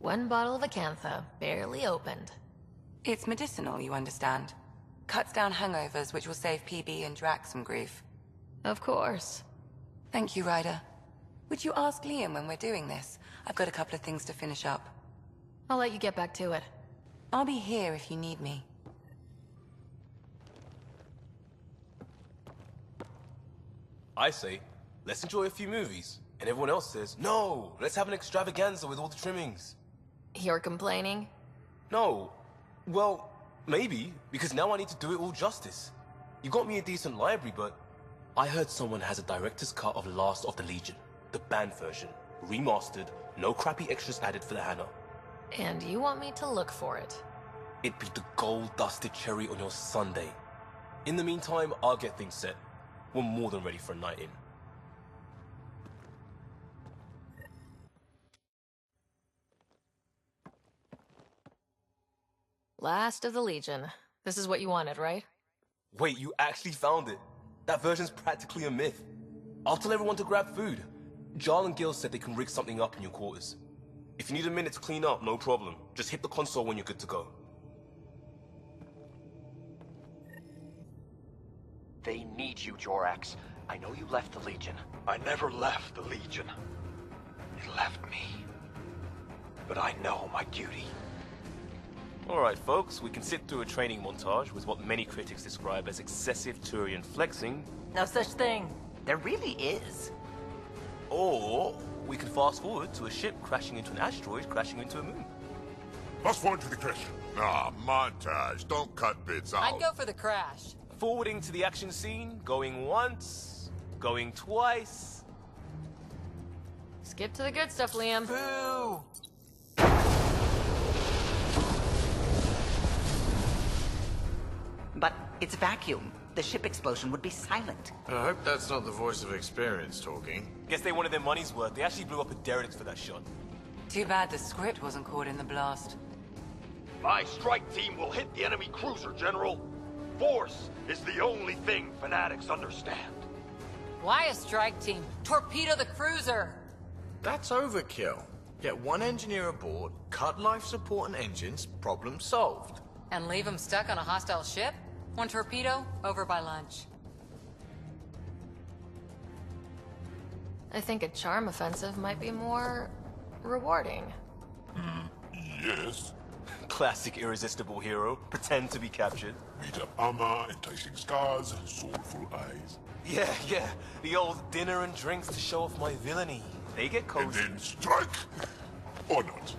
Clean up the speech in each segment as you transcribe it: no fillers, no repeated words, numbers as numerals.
One bottle of Acantha, barely opened. It's medicinal, you understand. Cuts down hangovers, which will save PB and Drax some grief. Of course. Thank you, Ryder. Would you ask Liam when we're doing this? I've got a couple of things to finish up. I'll let you get back to it. I'll be here if you need me. I say, let's enjoy a few movies. And everyone else says, no, let's have an extravaganza with all the trimmings. You're complaining? No. Well, maybe, because now I need to do it all justice. You got me a decent library, but I heard someone has a director's cut of Last of the Legion. The banned version. Remastered, no crappy extras added for the Hannah. And you want me to look for it? It'd be the gold-dusted cherry on your sundae. In the meantime, I'll get things set. We're more than ready for a night in. Last of the Legion. This is what you wanted, right? Wait, you actually found it? That version's practically a myth. I'll tell everyone to grab food. Jarl and Gil said they can rig something up in your quarters. If you need a minute to clean up, no problem. Just hit the console when you're good to go. They need you, Jorax. I know you left the Legion. I never left the Legion. It left me. But I know my duty. Alright folks, we can sit through a training montage with what many critics describe as excessive Turian flexing. No such thing. There really is. Or we can fast forward to a ship crashing into an asteroid crashing into a moon. Fast forward to the crash. Ah, montage. Don't cut bits out. I'd go for the crash. Forwarding to the action scene, going once, going twice. Skip to the good stuff, Liam. Boo! But it's vacuum. The ship explosion would be silent. I hope that's not the voice of experience talking. Guess they wanted their money's worth. They actually blew up a derelict for that shot. Too bad the script wasn't caught in the blast. My strike team will hit the enemy cruiser, General. Force is the only thing fanatics understand. Why a strike team? Torpedo the cruiser! That's overkill. Get one engineer aboard, cut life support and engines, problem solved. And leave them stuck on a hostile ship? One torpedo, over by lunch. I think a charm offensive might be more rewarding. Yes. Classic irresistible hero. Pretend to be captured. Beat up armor, enticing scars, soulful eyes. Yeah. The old dinner and drinks to show off my villainy. They get And cozy. then strike! Or not.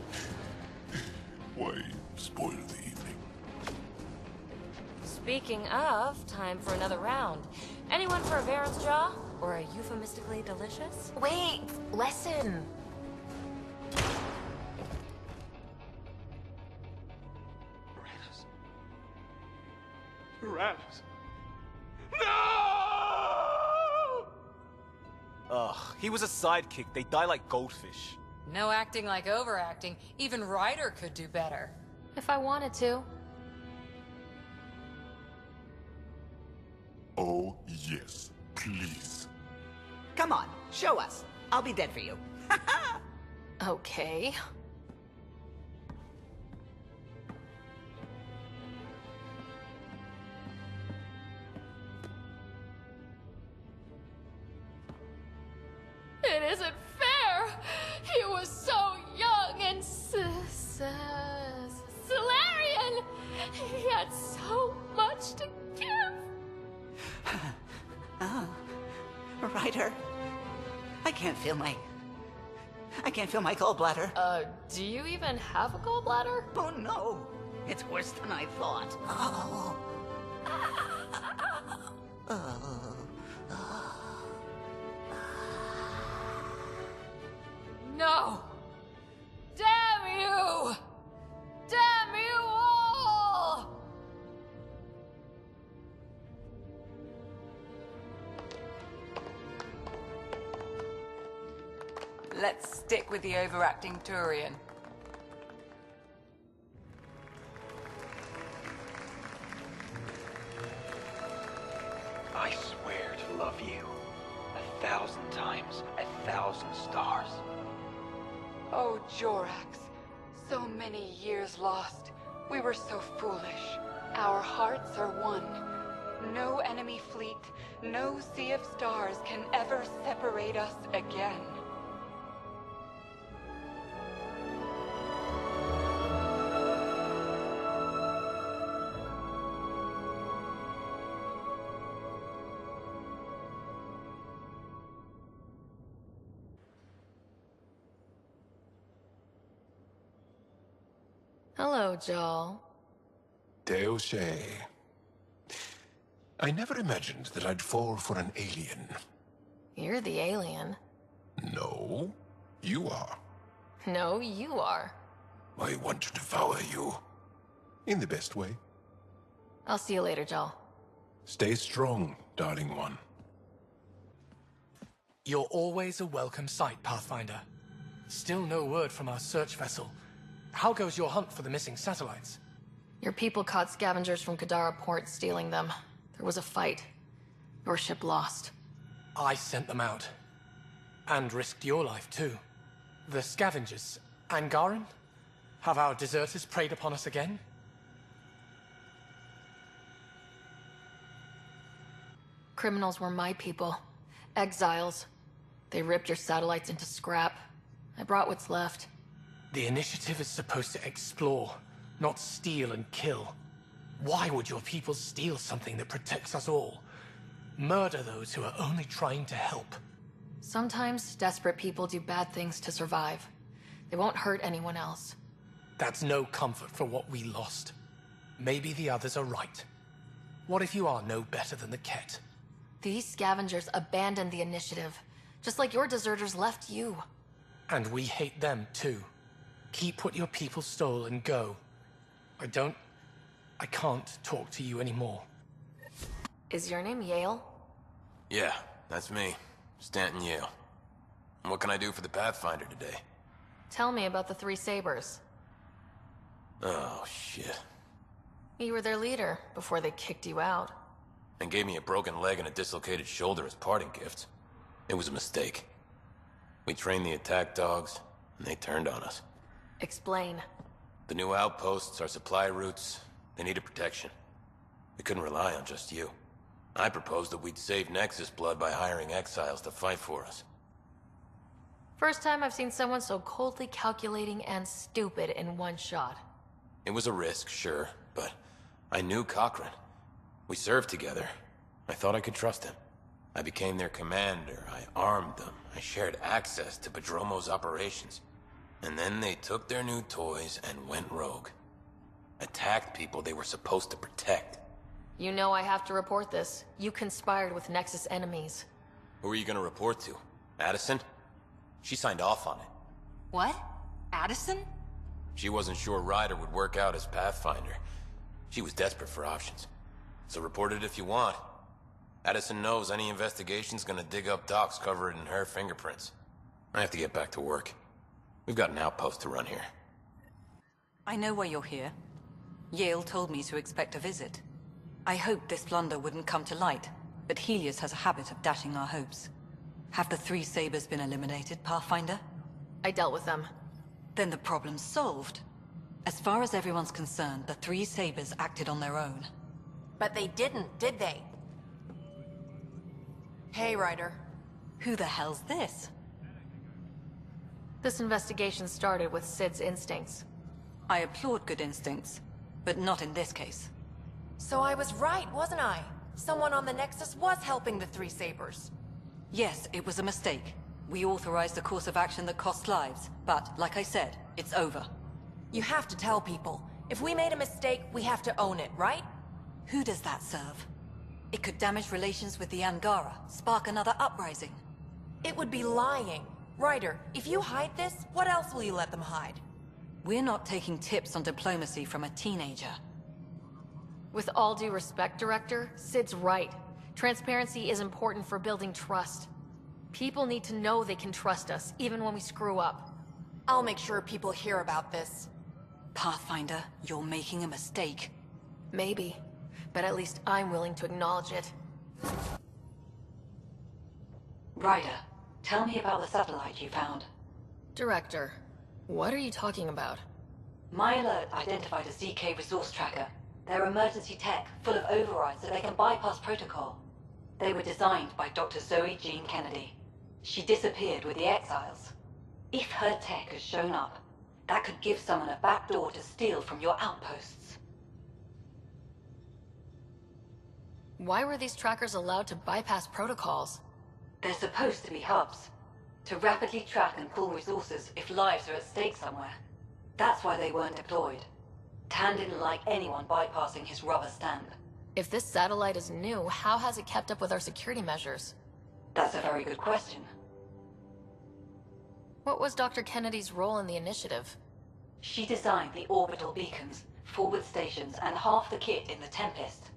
Why spoil the evening? Speaking of, time for another round. Anyone for a Baron's Jaw? Or a euphemistically delicious? Wait! Lesson! Tyrannus. No! Ugh, he was a sidekick. They die like goldfish. No acting like overacting. Even Ryder could do better. If I wanted to. Oh, yes. Please. Come on, show us. I'll be dead for you. Okay. It isn't fair! He was so young and Solarian! He had so much to give! Ryder, I can't feel my gallbladder. Do you even have a gallbladder? Oh no, it's worse than I thought. No! Damn you! Damn you all! Let's stick with the overacting Turian. I swear to love you 1,000 times, 1,000 stars. Oh, Jorax. So many years lost. We were so foolish. Our hearts are one. No enemy fleet, no sea of stars can ever separate us again. Hello, Joel. Deus Ex. I never imagined that I'd fall for an alien. You're the alien. No, you are. No, you are. I want to devour you. In the best way. I'll see you later, Joel. Stay strong, darling one. You're always a welcome sight, Pathfinder. Still no word from our search vessel. How goes your hunt for the missing satellites? Your people caught scavengers from Kadara port stealing them. There was a fight. Your ship lost. I sent them out. And risked your life, too. The scavengers, Angaran? Have our deserters preyed upon us again? Criminals were my people. Exiles. They ripped your satellites into scrap. I brought what's left. The initiative is supposed to explore, not steal and kill. Why would your people steal something that protects us all? Murder those who are only trying to help. Sometimes desperate people do bad things to survive. They won't hurt anyone else. That's no comfort for what we lost. Maybe the others are right. What if you are no better than the Ket? These scavengers abandoned the initiative, just like your deserters left you. And we hate them too. Keep what your people stole and go. I can't talk to you anymore. Is your name Yale? Yeah, that's me. Stanton Yale. What can I do for the Pathfinder today? Tell me about the Three Sabers. Oh, shit. You were their leader before they kicked you out. And gave me a broken leg and a dislocated shoulder as parting gifts. It was a mistake. We trained the attack dogs, and they turned on us. Explain. The new outposts, our supply routes, they needed protection. We couldn't rely on just you. I proposed that we'd save Nexus blood by hiring exiles to fight for us. First time I've seen someone so coldly calculating and stupid in one shot. It was a risk, sure, but I knew Cochrane. We served together. I thought I could trust him. I became their commander, I armed them, I shared access to Padromo's operations. And then they took their new toys and went rogue. Attacked people they were supposed to protect. You know I have to report this. You conspired with Nexus enemies. Who are you gonna report to? Addison? She signed off on it. What? Addison? She wasn't sure Ryder would work out as Pathfinder. She was desperate for options. So report it if you want. Addison knows any investigation's gonna dig up docs covered in her fingerprints. I have to get back to work. We've got an outpost to run here. I know why you're here. Yale told me to expect a visit. I hoped this blunder wouldn't come to light, but Helios has a habit of dashing our hopes. Have the Three Sabers been eliminated, Pathfinder? I dealt with them. Then the problem's solved. As far as everyone's concerned, the Three Sabers acted on their own. But they didn't, did they? Hey, Ryder. Who the hell's this? This investigation started with Sid's instincts. I applaud good instincts, but not in this case. So I was right, wasn't I? Someone on the Nexus was helping the Three Sabers. Yes, it was a mistake. We authorized a course of action that cost lives, but, like I said, it's over. You have to tell people. If we made a mistake, we have to own it, right? Who does that serve? It could damage relations with the Angara, spark another uprising. It would be lying. Ryder, if you hide this, what else will you let them hide? We're not taking tips on diplomacy from a teenager. With all due respect, Director, Sid's right. Transparency is important for building trust. People need to know they can trust us, even when we screw up. I'll make sure people hear about this. Pathfinder, you're making a mistake. Maybe, but at least I'm willing to acknowledge it. Ryder, tell me about the satellite you found. Director, what are you talking about? My alert identified a ZK resource tracker. They're emergency tech, full of overrides so they can bypass protocol. They were designed by Dr. Zoe Jean Kennedy. She disappeared with the Exiles. If her tech has shown up, that could give someone a backdoor to steal from your outposts. Why were these trackers allowed to bypass protocols? They're supposed to be hubs, to rapidly track and pull resources if lives are at stake somewhere. That's why they weren't deployed. Tan didn't like anyone bypassing his rubber stamp. If this satellite is new, how has it kept up with our security measures? That's a very good question. What was Dr. Kennedy's role in the initiative? She designed the orbital beacons, forward stations, and half the kit in the Tempest.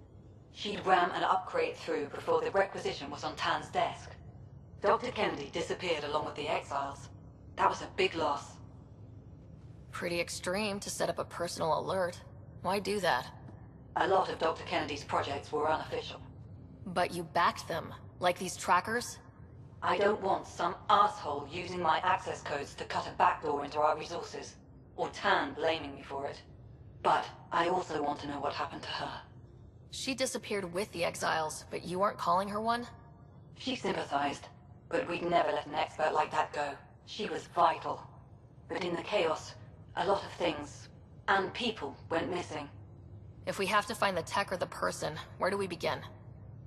She'd ram an upgrade through before the requisition was on Tan's desk. Dr. Kennedy disappeared along with the Exiles. That was a big loss. Pretty extreme to set up a personal alert. Why do that? A lot of Dr. Kennedy's projects were unofficial. But you backed them, like these trackers? I don't want some asshole using my access codes to cut a backdoor into our resources, or Tan blaming me for it. But I also want to know what happened to her. She disappeared with the Exiles, but you weren't calling her one? She sympathized, but we'd never let an expert like that go. She was vital. But in the chaos, a lot of things, and people, went missing. If we have to find the tech or the person, where do we begin?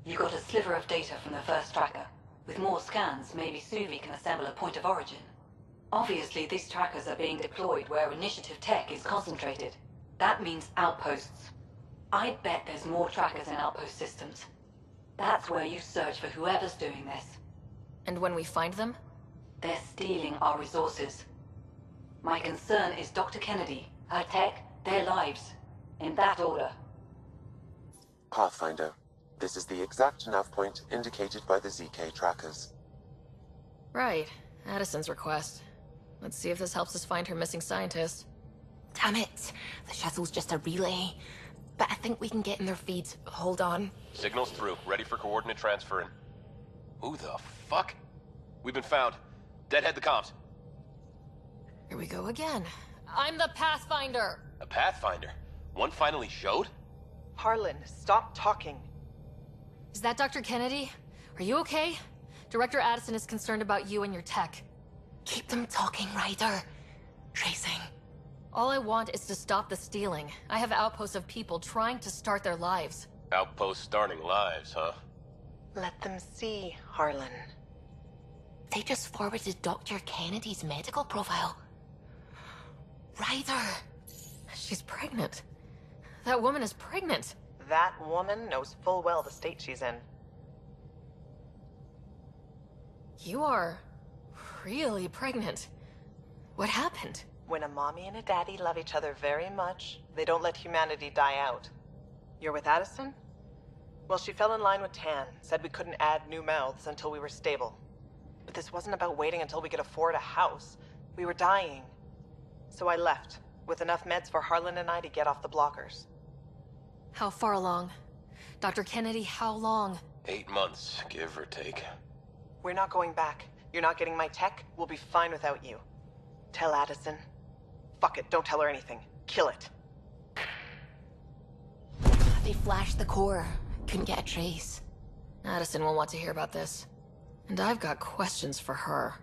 You got a sliver of data from the first tracker. With more scans, maybe Suvi can assemble a point of origin. Obviously, these trackers are being deployed where initiative tech is concentrated. That means outposts. I'd bet there's more trackers in outpost systems. That's where you search for whoever's doing this. And when we find them? They're stealing our resources. My concern is Dr. Kennedy, her tech, their lives. In that order. Pathfinder, this is the exact nav point indicated by the ZK trackers. Right. Addison's request. Let's see if this helps us find her missing scientist. Damn it. The shuttle's just a relay. But I think we can get in their feeds. Hold on. Signal's through. Ready for coordinate transferring. Who the fuck? We've been found. Deadhead the comms. Here we go again. I'm the Pathfinder! A Pathfinder? One finally showed? Harlan, stop talking. Is that Dr. Kennedy? Are you okay? Director Addison is concerned about you and your tech. Keep them talking, Ryder. Tracing. All I want is to stop the stealing. I have outposts of people trying to start their lives. Outpost starting lives, huh? Let them see, Harlan. They just forwarded Dr. Kennedy's medical profile. Ryder! She's pregnant. That woman is pregnant. That woman knows full well the state she's in. You are really pregnant. What happened? When a mommy and a daddy love each other very much, they don't let humanity die out. You're with Addison? Well, she fell in line with Tan, said we couldn't add new mouths until we were stable. But this wasn't about waiting until we could afford a house. We were dying. So I left, with enough meds for Harlan and I to get off the blockers. How far along? Dr. Kennedy, how long? 8 months, give or take. We're not going back. You're not getting my tech. We'll be fine without you. Tell Addison. Fuck it, don't tell her anything. Kill it. They flashed the core. Couldn't get a trace. Addison will want to hear about this. And I've got questions for her.